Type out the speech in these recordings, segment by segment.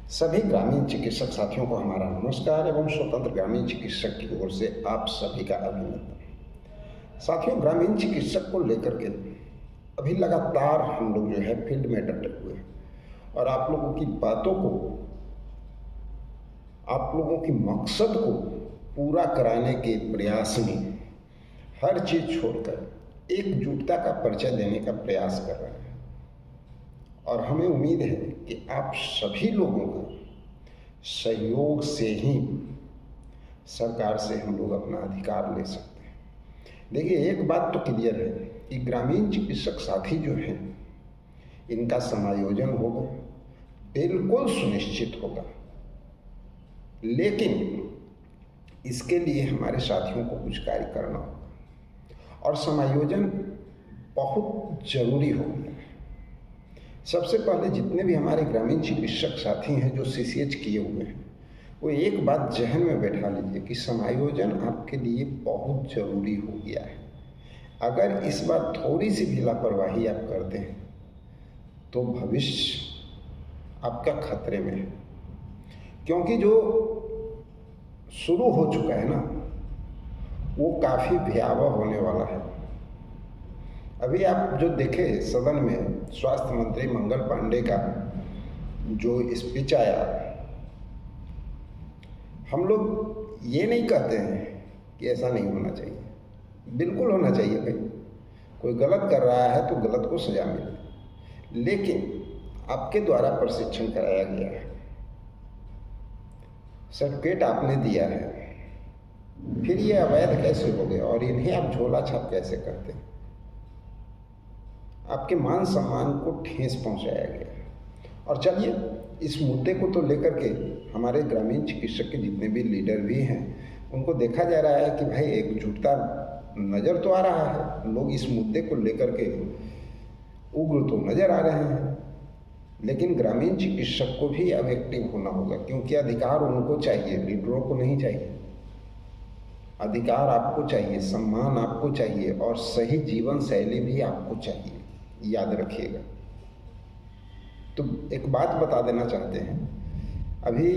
सभी ग्रामीण चिकित्सक साथियों को हमारा नमस्कार एवं स्वतंत्र ग्रामीण चिकित्सक की ओर से आप सभी का अभिनंदन। साथियों, ग्रामीण चिकित्सक को लेकर के अभी लगातार हम लोग जो है फील्ड में डटे हुए हैं और आप लोगों की बातों को, आप लोगों की मकसद को पूरा कराने के प्रयास में हर चीज छोड़कर एकजुटता का परिचय देने का प्रयास कर रहे हैं। और हमें उम्मीद है कि आप सभी लोगों का सहयोग से ही सरकार से हम लोग अपना अधिकार ले सकते हैं। देखिए, एक बात तो क्लियर है कि ग्रामीण चिकित्सक साथी जो हैं, इनका समायोजन होगा, बिल्कुल सुनिश्चित होगा, लेकिन इसके लिए हमारे साथियों को कुछ कार्य करना होगा और समायोजन बहुत जरूरी होगा। सबसे पहले जितने भी हमारे ग्रामीण चिकित्सक साथी हैं जो CCH किए हुए हैं, वो एक बात जहन में बैठा लीजिए कि समायोजन आपके लिए बहुत ज़रूरी हो गया है। अगर इस बार थोड़ी सी भी लापरवाही आप करते हैं तो भविष्य आपका खतरे में है, क्योंकि जो शुरू हो चुका है ना, वो काफ़ी भयावह होने वाला है। अभी आप जो देखे सदन में स्वास्थ्य मंत्री मंगल पांडे का जो स्पीच आया, हम लोग ये नहीं कहते हैं कि ऐसा नहीं होना चाहिए, बिल्कुल होना चाहिए भाई। कोई गलत कर रहा है तो गलत को सजा मिले, लेकिन आपके द्वारा प्रशिक्षण कराया गया है, सर्टिफिकेट आपने दिया है, फिर ये अवैध कैसे हो गया और इन्हें आप झोला छाप कैसे करते हैं? आपके मान सम्मान को ठेस पहुंचाया गया। और चलिए, इस मुद्दे को तो लेकर के हमारे ग्रामीण चिकित्सक के जितने भी लीडर भी हैं, उनको देखा जा रहा है कि भाई एकजुटता नज़र तो आ रहा है, लोग इस मुद्दे को लेकर के उग्र तो नज़र आ रहे हैं, लेकिन ग्रामीण चिकित्सक को भी अब एक्टिव होना होगा, क्योंकि अधिकार उनको चाहिए, लीडरों को नहीं चाहिए। अधिकार आपको चाहिए, सम्मान आपको चाहिए और सही जीवन शैली भी आपको चाहिए, याद रखिएगा। तो एक बात बता देना चाहते हैं, अभी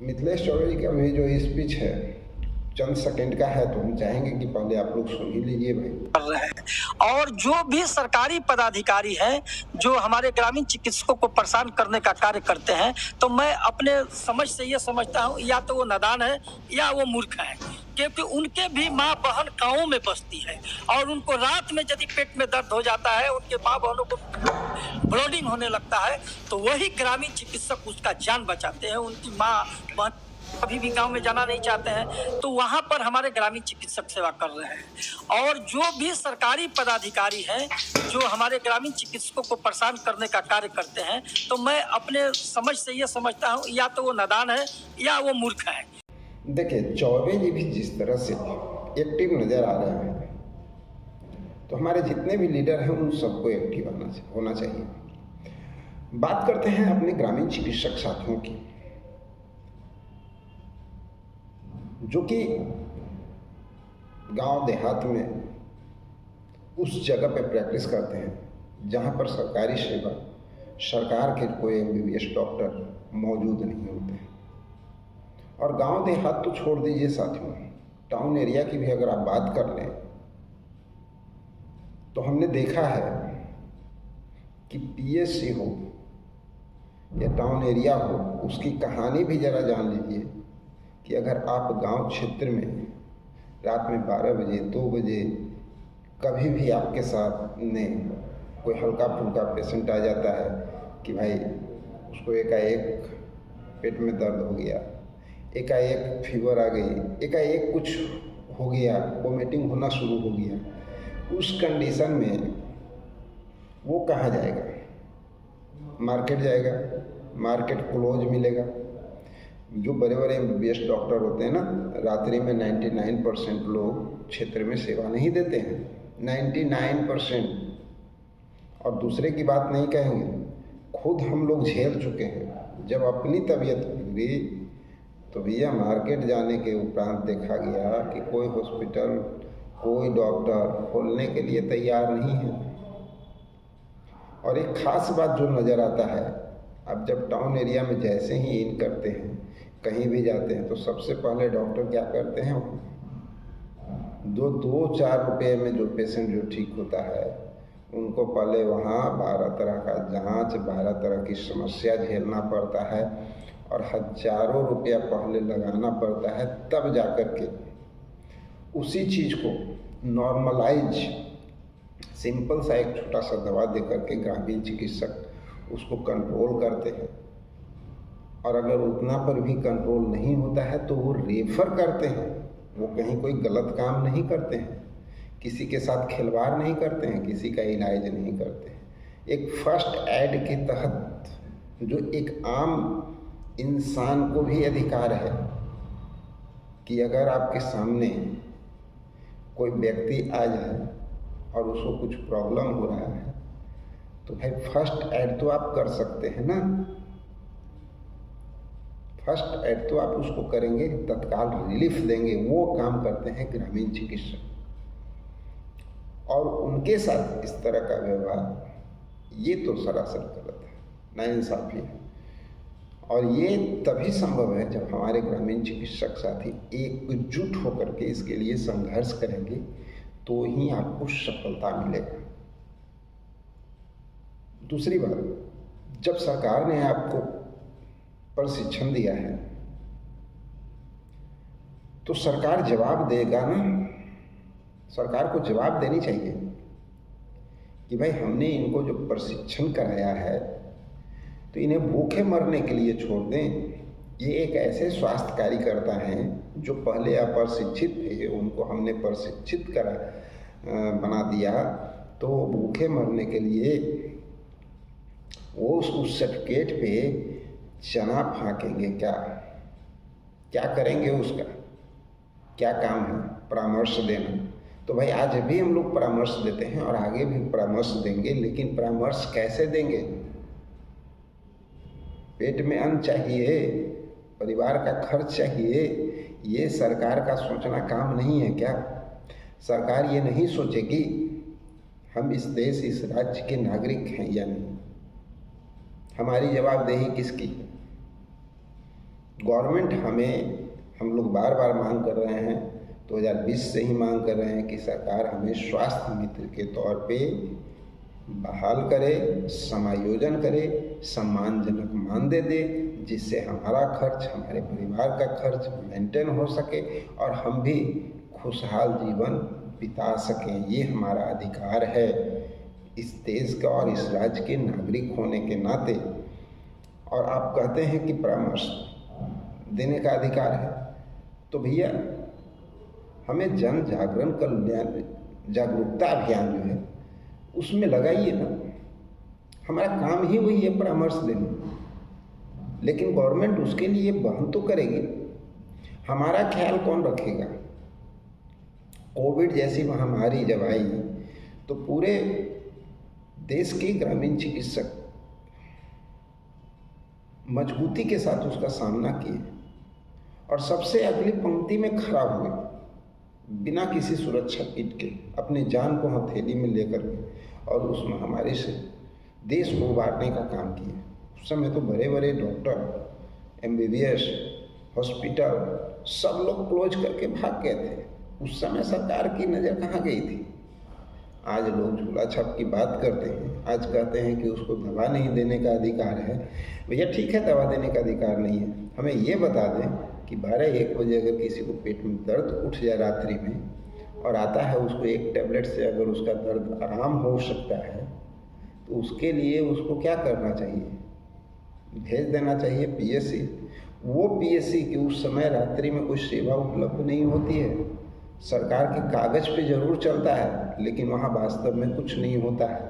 मिथिलेश चौबे जी का भी जो स्पीच है चंद सेकंड का है, तो हम चाहेंगे कि पहले आप लोग सुन ही लीजिए भाई। कर रहे हैं और जो भी सरकारी पदाधिकारी हैं जो हमारे ग्रामीण चिकित्सकों को परेशान करने का कार्य करते हैं, तो मैं अपने समझ से ये समझता हूँ या तो वो नादान है या वो मूर्ख है, क्योंकि उनके भी माँ बहन गाँव में बसती है और उनको रात में यदि पेट में दर्द हो जाता है, उनके माँ बहनों को ब्लीडिंग होने लगता है, तो वही ग्रामीण चिकित्सक उसका जान बचाते हैं। उनकी माँ बहन कभी भी गांव में जाना नहीं चाहते हैं, तो वहां पर हमारे ग्रामीण चिकित्सक सेवा कर रहे हैं। और जो भी सरकारी पदाधिकारी हैं जो हमारे ग्रामीण चिकित्सकों को परेशान करने का कार्य करते हैं, तो मैं अपने समझ से ये समझता हूँ या तो वो नादान है या वो मूर्ख है। देखिए, चौबे जी भी जिस तरह से एक्टिव नज़र आ रहे हैं, तो हमारे जितने भी लीडर हैं उन सबको एक्टिव होना चाहिए। बात करते हैं अपने ग्रामीण चिकित्सक साथियों की, जो कि गांव देहात में उस जगह पे प्रैक्टिस करते हैं जहां पर सरकारी सेवा, सरकार के कोई MBBS डॉक्टर मौजूद नहीं होते हैं। और गांव देहात तो छोड़ दीजिए साथियों, टाउन एरिया की भी अगर आप बात कर लें तो हमने देखा है कि PSC हो या टाउन एरिया हो, उसकी कहानी भी ज़रा जान लीजिए कि अगर आप गांव क्षेत्र में रात में 12 बजे 2 बजे कभी भी आपके साथ में कोई हल्का फुल्का पेशेंट आ जाता है कि भाई उसको एकाएक पेट में दर्द हो गया, एकाएक फीवर आ गई, एकाएक कुछ हो गया, वोमिटिंग होना शुरू हो गया, उस कंडीशन में वो कहाँ जाएगा? मार्केट जाएगा, मार्केट क्लोज मिलेगा। जो बड़े बड़े MBBS डॉक्टर होते हैं ना, रात्रि में 99% लोग क्षेत्र में सेवा नहीं देते हैं, 99%। और दूसरे की बात नहीं कहेंगे, खुद हम लोग झेल चुके हैं। जब अपनी तबीयत बिगड़ी तो भैया मार्केट जाने के उपरांत देखा गया कि कोई हॉस्पिटल, कोई डॉक्टर खोलने के लिए तैयार नहीं है। और एक खास बात जो नज़र आता है, अब जब टाउन एरिया में जैसे ही इन करते हैं, कहीं भी जाते हैं, तो सबसे पहले डॉक्टर क्या करते हैं, 2-4 रुपये में जो पेशेंट जो ठीक होता है उनको पहले वहाँ 12 तरह का जांच, 12 तरह की समस्या झेलना पड़ता है और हजारों रुपया पहले लगाना पड़ता है, तब जाकर के उसी चीज़ को नॉर्मलाइज सिंपल सा एक छोटा सा दवा दे करके ग्रामीण चिकित्सक उसको कंट्रोल करते हैं। और अगर उतना पर भी कंट्रोल नहीं होता है तो वो रेफर करते हैं। वो कहीं कोई गलत काम नहीं करते हैं, किसी के साथ खिलवाड़ नहीं करते हैं, किसी का इलाज नहीं करते हैं। एक फर्स्ट एड के तहत जो एक आम इंसान को भी अधिकार है कि अगर आपके सामने कोई व्यक्ति आ जाए और उसको कुछ प्रॉब्लम हो रहा है तो भाई फर्स्ट एड तो आप कर सकते हैं ना। फर्स्ट एड तो आप उसको करेंगे, तत्काल रिलीफ देंगे, वो काम करते हैं ग्रामीण चिकित्सक। और उनके साथ इस तरह का व्यवहार ये तो सरासर गलत है, नाइंसाफी है। और ये तभी संभव है जब हमारे ग्रामीण चिकित्सक साथी एकजुट होकर के इसके लिए संघर्ष करेंगे, तो ही आपको सफलता मिलेगा। दूसरी बात, जब सरकार ने आपको प्रशिक्षण दिया है तो सरकार जवाब देगा ना। सरकार को जवाब देनी चाहिए कि भाई हमने इनको जो प्रशिक्षण कराया है तो इन्हें भूखे मरने के लिए छोड़ दें। ये एक ऐसे स्वास्थ्य कार्यकर्ता हैं जो पहले अप्रशिक्षित थे, उनको हमने प्रशिक्षित बना दिया, तो भूखे मरने के लिए वो उस सर्टिफिकेट पे चना फाँकेंगे क्या? क्या करेंगे? उसका क्या काम है? परामर्श देना। तो भाई आज भी हम लोग परामर्श देते हैं और आगे भी परामर्श देंगे, लेकिन परामर्श कैसे देंगे? पेट में अन्न चाहिए, परिवार का खर्च चाहिए, ये सरकार का सोचना काम नहीं है क्या? सरकार ये नहीं सोचेगी हम इस देश, इस राज्य के नागरिक हैं या नहीं? हमारी जवाबदेही किसकी? गवर्नमेंट हम लोग बार बार मांग कर रहे हैं, 2020 से ही मांग कर रहे हैं कि सरकार हमें स्वास्थ्य मित्र के तौर पे बहाल करे, समायोजन करे, सम्मानजनक मानदेय दे, जिससे हमारा खर्च, हमारे परिवार का खर्च मेंटेन हो सके और हम भी खुशहाल जीवन बिता सकें। ये हमारा अधिकार है इस देश का और इस राज्य के नागरिक होने के नाते। और आप कहते हैं कि परामर्श देने का अधिकार है, तो भैया हमें जन जागरण कल्याण जागरूकता अभियान जो है उसमें लगाइए ना। हमारा काम ही वही है, परामर्श देना। लेकिन गवर्नमेंट उसके लिए वहन तो करेगी, हमारा ख्याल कौन रखेगा? कोविड जैसी महामारी जब आई तो पूरे देश के ग्रामीण चिकित्सक मजबूती के साथ उसका सामना किए और सबसे अगली पंक्ति में खड़ा हुए, बिना किसी सुरक्षा किट के, अपनी जान को हथेली में लेकर के, और उस महामारी से देश को उबारने का काम किए। उस समय तो बड़े बड़े डॉक्टर, MBBS, हॉस्पिटल सब लोग क्लोज करके भाग गए थे। उस समय सरकार की नज़र कहाँ गई थी? आज लोग झूला छाप की बात करते हैं, आज कहते हैं कि उसको दवा नहीं देने का अधिकार है। भैया ठीक है, दवा देने का अधिकार नहीं है, हमें ये बता दें कि 12-1 बजे अगर किसी को पेट में दर्द उठ जाए रात्रि में और आता है, उसको एक टैबलेट से अगर उसका दर्द आराम हो सकता है तो उसके लिए उसको क्या करना चाहिए? भेज देना चाहिए PSC। वो PSC की उस समय रात्रि में कोई सेवा उपलब्ध नहीं होती है। सरकार के कागज़ पे ज़रूर चलता है, लेकिन वहाँ वास्तव में कुछ नहीं होता है।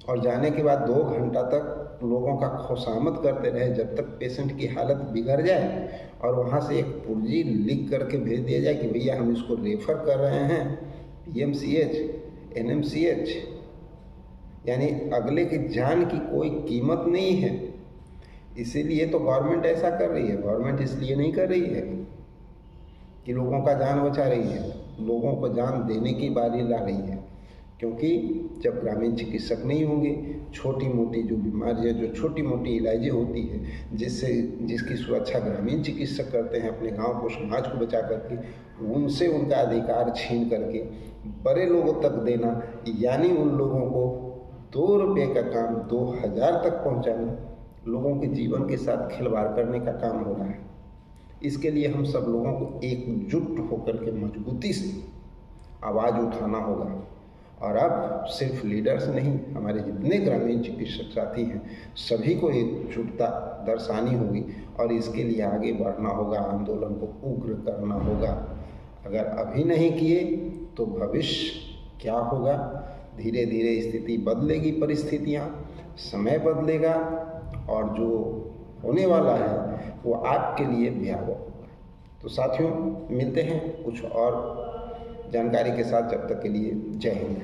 और जाने के बाद 2 घंटा तक लोगों का खुशामद करते रहे जब तक पेशेंट की हालत बिगड़ जाए और वहाँ से एक पुर्जी लिख करके भेज दिया जाए कि भैया हम इसको रेफ़र कर रहे हैं PMCH, NMCH। यानी अगले की जान की कोई कीमत नहीं है। इसीलिए तो गवर्नमेंट ऐसा कर रही है। गवर्नमेंट इसलिए नहीं कर रही है कि लोगों का जान बचा रही है, लोगों को जान देने की बारी ला रही है। क्योंकि जब ग्रामीण चिकित्सक नहीं होंगे, छोटी मोटी जो बीमारियां, जो छोटी मोटी इलाजें होती है जिसकी सुरक्षा ग्रामीण चिकित्सक करते हैं अपने गांव को, समाज को बचा करके, उनसे उनका अधिकार छीन करके बड़े लोगों तक देना, यानी उन लोगों को 2 रुपये का काम 2000 तक पहुंचाना, लोगों के जीवन के साथ खिलवाड़ करने का काम हो रहा है। इसके लिए हम सब लोगों को एकजुट होकर के मजबूती से आवाज़ उठाना होगा। और अब सिर्फ लीडर्स नहीं, हमारे जितने ग्रामीण चिकित्सक साथी हैं सभी को एकजुटता दर्शानी होगी और इसके लिए आगे बढ़ना होगा, आंदोलन को उग्र करना होगा। अगर अभी नहीं किए तो भविष्य क्या होगा? धीरे धीरे स्थिति बदलेगी, परिस्थितियाँ, समय बदलेगा और जो होने वाला है वो आपके लिए भयावह होगा। तो साथियों, मिलते हैं कुछ और जानकारी के साथ, जब तक के लिए जय हिंद।